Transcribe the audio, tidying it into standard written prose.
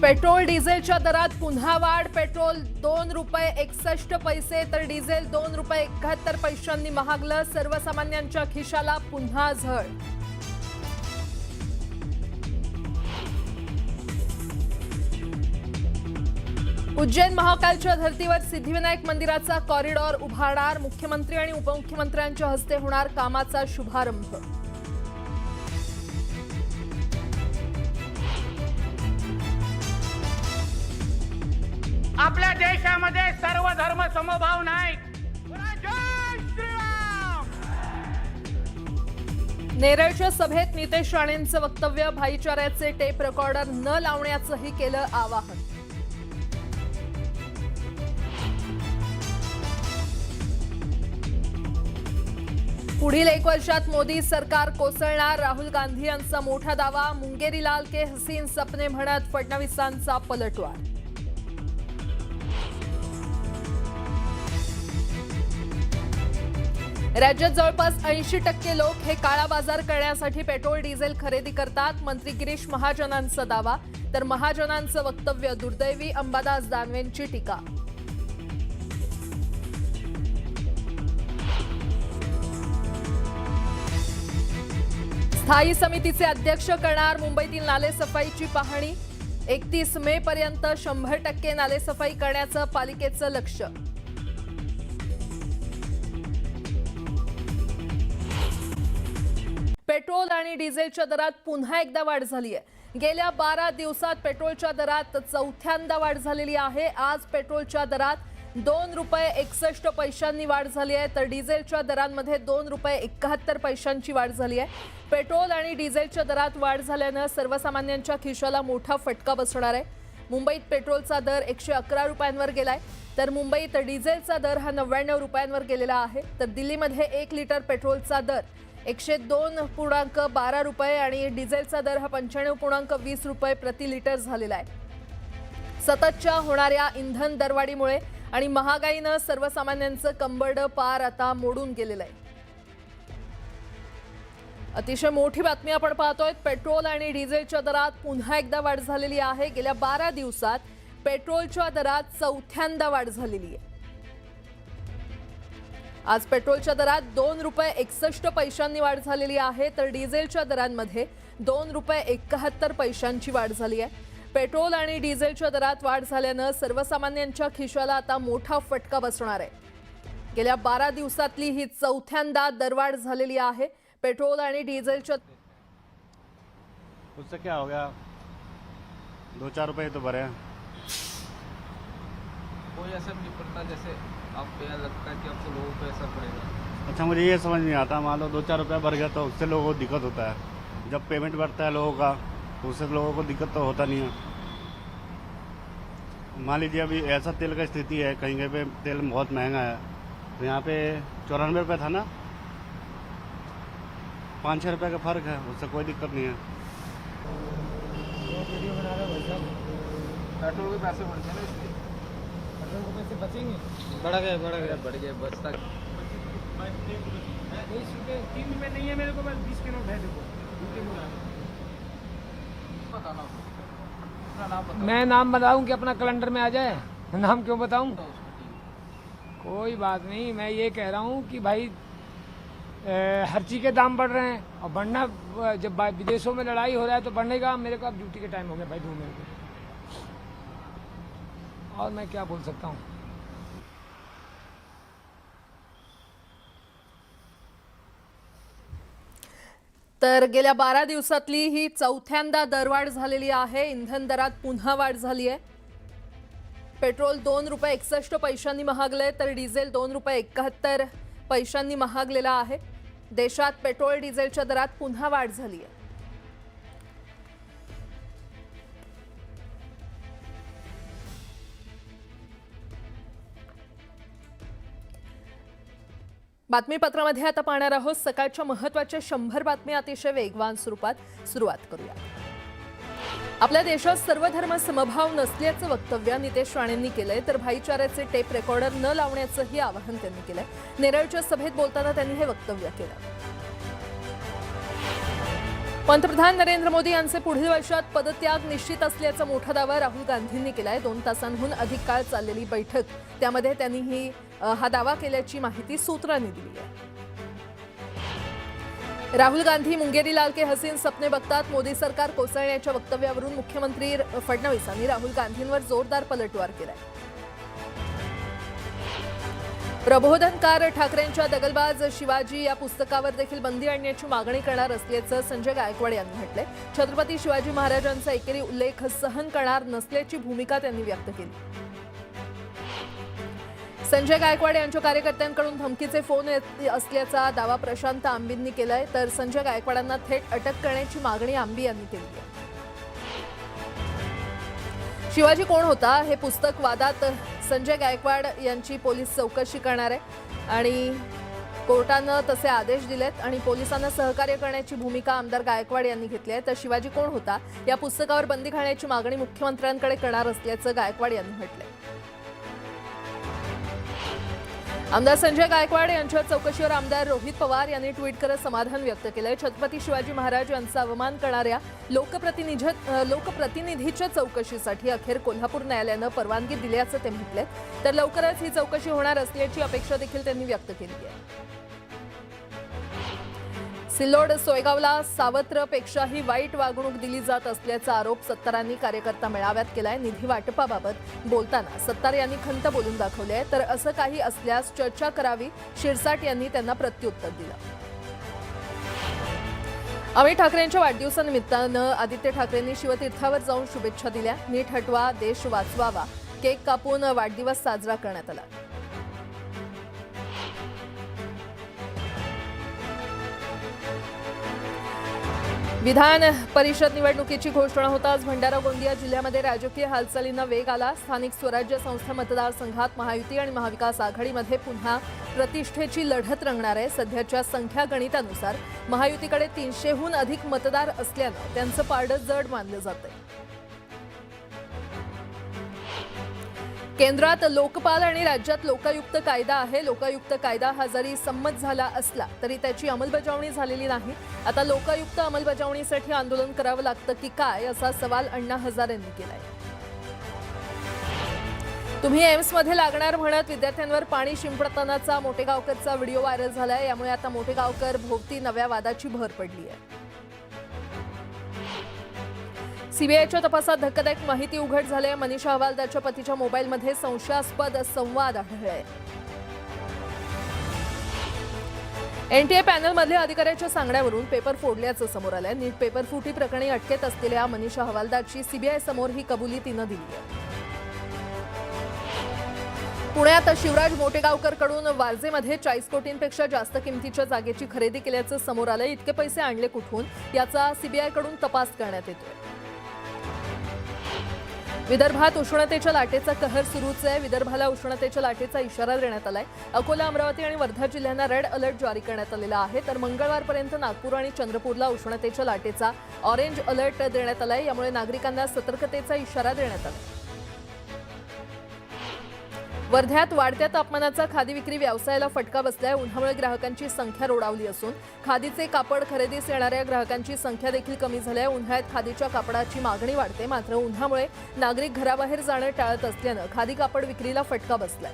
Petrol डिझेलच्या दरात पुन्हा वाढ. पेट्रोल ₹2.61 तर डिझेल ₹2.71 महागलं. सर्वसामान्यांच्या खिशाला पुन्हा झळ. उज्जैन महाकालच्या धर्तीवर सिद्धिविनायक मंदिराचा कॉरिडॉर उभारणार. मुख्यमंत्री आणि उपमुख्यमंत्र्यांच्या हस्ते होणार कामाचा शुभारंभ. आपल्या देशामध्ये सर्व धर्म समभाव नाही. जय श्रीराम. नेरळच्या सभेत नितेश राणेंचं वक्तव्य. भाईचाऱ्याचे टेप रेकॉर्डर न लावण्याचंही केलं आवाहन. पुढील 1 वर्षात मोदी सरकार कोसळणार. राहुल गांधी यांचा मोठा दावा. मुंगेरी लाल के हसीन सपने म्हणत फडणवीसांचा पलटवार. राज्यात जवळपास 80% लोक हे काळा बाजार करण्यासाठी पेट्रोल डिझेल खरेदी करतात. मंत्री गिरीश महाजनांचा दावा. तर महाजनांचं वक्तव्य दुर्दैवी. अंबादास दानवेंची टीका. स्थायी समितीचे अध्यक्ष करणार. मुंबईतील नालेसफाईची पाहणी. 31 मे पर्यंत 100% नालेसफाई करण्याचं पालिकेचं लक्ष्य. पेट्रोल आणि डिझेलच्या दरात पुन्हा एकदा वाढ झाली आहे. गेल्या 12 दिवसात पेट्रोलच्या दरात चौथ्यांदा वाढ झालेली आहे. आज पेट्रोलच्या दरात ₹2.61 वाढ झाली आहे. तर डिझेलच्या दरांमध्ये ₹2.71 वाढ झाली आहे. पेट्रोल आणि डिझेलच्या दरात वाढ झाल्यानं सर्वसामान्यांच्या खिशाला मोठा फटका बसणार आहे. मुंबईत पेट्रोलचा दर ₹111 गेलाय. तर मुंबईत डिझेलचा दर हा ₹99 गेलेला आहे. तर दिल्लीमध्ये 1 लिटर पेट्रोलचा दर ₹102.12 आणि डिझेलचा दर हा ₹95.20 प्रति लिटर झालेला आहे. सततच्या होणाऱ्या इंधन दरवाढीमुळे आणि महागाईनं सर्वसामान्यांचं कंबरडं पार आता मोडून गेलेलं आहे. अतिशय मोठी बातमी आपण पाहतोय. पेट्रोल आणि डिझेलच्या दरात पुन्हा एकदा वाढ झालेली आहे. गेल्या 12 दिवसात पेट्रोलच्या दरात चौथ्यांदा वाढ झालेली आहे. आज पेट्रोलच्या दरात ₹2.61 वाढ झालेली आहे. तर डिझेलच्या दरांमध्ये ₹2.71 वाढ झाली आहे. पेट्रोल आणि डिझेलच्या दरात वाढ झाल्यानं सर्वसामान्यांच्या खिशाला आता मोठा फटका बसणार आहे. गेल्या 12 दिवसातली ही चौथ्यांदा दरवाढ झालेली आहे. पेट्रोल आणि डिझेलच्या उससे क्या हो गया, 2-4 रुपए तो भरे. कोई असर नहीं पड़ता जैसे आपको यह लगता है कि आपको लोगों पे असर पड़ेगा? अच्छा, मुझे ये समझ नहीं आता, मान लो 2-4 रुपया भर गया तो उससे लोगों को दिक्कत होता है. जब पेमेंट बढ़ता है लोगों का तो उससे लोगों को दिक्कत तो होता नहीं है. मान लीजिए अभी ऐसा तेल का स्थिति है, कहीं कहीं पे तेल बहुत महंगा है. तो यहाँ पे 94 रुपये था ना, 5-6 रुपये का फ़र्क है, उससे कोई दिक्कत नहीं है. पेट्रोल के पैसे बढ़ गए ना, इसलिए पेट्रोल के पैसे बचेंगे. बढ़ गए बचता. 3 रुपये नहीं है मेरे को, बस 20 के नोट है. देखो बताना अपना नाम बताओ. मैं नाम बताऊं कि अपना कैलेंडर में आ जाए? नाम क्यों बताऊं? कोई बात नहीं. मैं ये कह रहा हूं कि भाई हर चीज़ के दाम बढ़ रहे हैं और बढ़ना, जब विदेशों में लड़ाई हो रहा है तो बढ़ेगा. मेरे को अब ड्यूटी के टाइम हो गया भाई, 2 मिनट. और मैं क्या बोल सकता हूँ. तर गेल्या 12 दिवसातली ही चौथ्यांदा दरवाढ झालेली आहे. इंधन दरात पुन्हा वाढ झाली आहे. पेट्रोल ₹2.61 महागले. तर डिझेल ₹2.71 महागलेला आहे. देशात पेट्रोल डिझेलच्या दरात पुन्हा वाढ झाली आहे. बातमीपत्रामध्ये आता पाहणार आहोत. सकाळच्या महत्त्वाच्या 100 बातम्या अतिशय वेगवान स्वरूपात. सुरुवात करूया. आपल्या देशात सर्व धर्म समभाव नसल्याचं वक्तव्य नितेश राणेंनी केलंय. तर भाईचाऱ्याचे टेप रेकॉर्डर न लावण्याचंही आवाहन त्यांनी केलंय. नेरळच्या सभेत बोलताना त्यांनी हे वक्तव्य केलं. पंतप्रधान नरेंद्र मोदी यांचे पुढील वर्षात पदत्याग निश्चित असल्याचा मोठा दावा राहुल गांधींनी केलाय. 2 तासांहून अधिक काळ चाललेली बैठक त्यामध्ये त्यांनी हा दावा केल्याची माहिती सूत्रांनी दिली आहे. राहुल गांधी मुंगेरी लाल के हसीन सपने बघतात. मोदी सरकार कोसळण्याच्या वक्तव्यावरून मुख्यमंत्री फडणवीसांनी राहुल गांधींवर जोरदार पलटवार केलाय. प्रबोधनकार ठाकरेंच्या दगलबाज शिवाजी या पुस्तकावर देखील बंदी आणण्याची मागणी करणार असल्याचं संजय गायकवाड यांनी म्हटलंय. छत्रपती शिवाजी महाराजांचा एकेरी उल्लेख सहन करणार नसल्याची भूमिका त्यांनी व्यक्त केली. संजय गायकवाड यांच्या कार्यकर्त्यांकडून धमकीचे फोन येत असल्याचा दावा प्रशांत आंबींनी केलाय. तर संजय गायकवाडांना थेट अटक करण्याची मागणी आंबी यांनी केली आहे. शिवाजी कोण होता हे पुस्तक वादात संजय गायकवाड यांची पोलीस चौकशी करणार आहे आणि कोर्टानं तसे आदेश दिलेत आणि पोलिसांना सहकार्य करण्याची भूमिका आमदार गायकवाड यांनी घेतली आहे. तर शिवाजी कोण होता या पुस्तकावर बंदी घालण्याची मागणी मुख्यमंत्र्यांकडे करणार असल्याचं गायकवाड यांनी म्हटलंय. आमदार संजय गायकवाड यांच्या चौकशीवर आमदार रोहित पवार यांनी ट्विट करत समाधान व्यक्त केलंय. छत्रपती शिवाजी महाराज यांचा अवमान करणाऱ्या लोकप्रतिनिधीच्या चौकशीसाठी अखेर कोल्हापूर न्यायालयानं परवानगी दिल्याचं ते म्हटलंय. तर लवकरच ही चौकशी होणार असल्याची अपेक्षा देखील त्यांनी व्यक्त केली आहे. सिल्लोड सोयगावला सावत्रपेक्षाही वाईट वागणूक दिली जात असल्याचा आरोप सत्तारांनी कार्यकर्ता मेळाव्यात केलाय. निधी वाटपाबाबत बोलताना सत्तार यांनी खंत बोलून दाखवली आहे. तर असं काही असल्यास चर्चा करावी, शिरसाट यांनी त्यांना प्रत्युत्तर दिलं. अमित ठाकरेंच्या वाढदिवसानिमित्तानं आदित्य ठाकरेंनी शिवतीर्थावर जाऊन शुभेच्छा दिल्या. नीट हटवा, देश वाचवावा, केक कापून वाढदिवस साजरा करण्यात आला. विधान परिषद निवडणुकीची घोषणा होताच भंडारा गोंदिया जिल्ह्यामध्ये राजकीय हालचालींना वेग आला. स्थानिक स्वराज्य संस्था मतदारसंघात महायुती आणि महाविकास आघाडीमध्ये पुन्हा प्रतिष्ठेची लढत रंगणार आहे. सध्याच्या संख्या गणितानुसार महायुतीकडे 300हून अधिक मतदार असल्यानं त्यांचं पारडं जड मानलं जातंय. केंद्रात लोकपाल आणि राज्यात लोकायुक्त कायदा आहे. लोकायुक्त कायदा हा जरी संमत झाला असला तरी त्याची अंमलबजावणी झालेली नाही. आता लोकायुक्त अंमलबजावणीसाठी आंदोलन करावं लागतं की काय, असा सवाल अण्णा हजारेंनी केलाय. तुम्ही एम्समध्ये लागणार म्हणत विद्यार्थ्यांवर पाणी शिंपडतानाचा मोठेगावकरचा व्हिडिओ व्हायरल झालाय. यामुळे आता मोठेगावकर भोवती नव्या वादाची भर पडली आहे. सीबीआयच्या तपासात धक्कादायक माहिती उघड झाली आहे. मनीषा हवालदारच्या पतीच्या मोबाईलमध्ये संशयास्पद संवाद आढळले. एनटीए पॅनलमधल्या अधिकाऱ्याच्या सांगण्यावरून पेपर फोडल्याचं समोर आलंय. नीट पेपर फुटी प्रकरणी अटकेत असलेल्या मनीषा हवालदारची सीबीआय समोर ही कबुली तिनं दिली आहे. पुण्यात शिवराज मोटेगावकरकडून वारजेमध्ये 40 कोटींपेक्षा जास्त किमतीच्या जागेची खरेदी केल्याचं समोर आलंय. इतके पैसे आणले कुठून याचा सीबीआयकडून तपास करण्यात येतोय. विदर्भात उष्णतेच्या लाटेचा कहर सुरूच आहे. विदर्भाला उष्णतेच्या लाटेचा इशारा देण्यात आलाय. अकोला, अमरावती आणि वर्धा जिल्ह्यांना रेड अलर्ट जारी करण्यात आलेला आहे. तर मंगळवारपर्यंत नागपूर आणि चंद्रपूरला उष्णतेच्या लाटेचा ऑरेंज अलर्ट देण्यात आलाय. यामुळे नागरिकांना सतर्कतेचा इशारा देण्यात आला. वर्ध्यात वाढत्या तापमानाचा खादी विक्री व्यवसायाला फटका बसलाय. उन्हामुळे ग्राहकांची संख्या रोडावली असून खादीचे कापड खरेदीस येणाऱ्या ग्राहकांची संख्या देखील कमी झाली आहे. उन्हाळ्यात खादीच्या कापडाची मागणी वाढते, मात्र उन्हामुळे नागरिक घराबाहेर जाणं टाळत असल्यानं खादी कापड विक्रीला फटका बसलाय.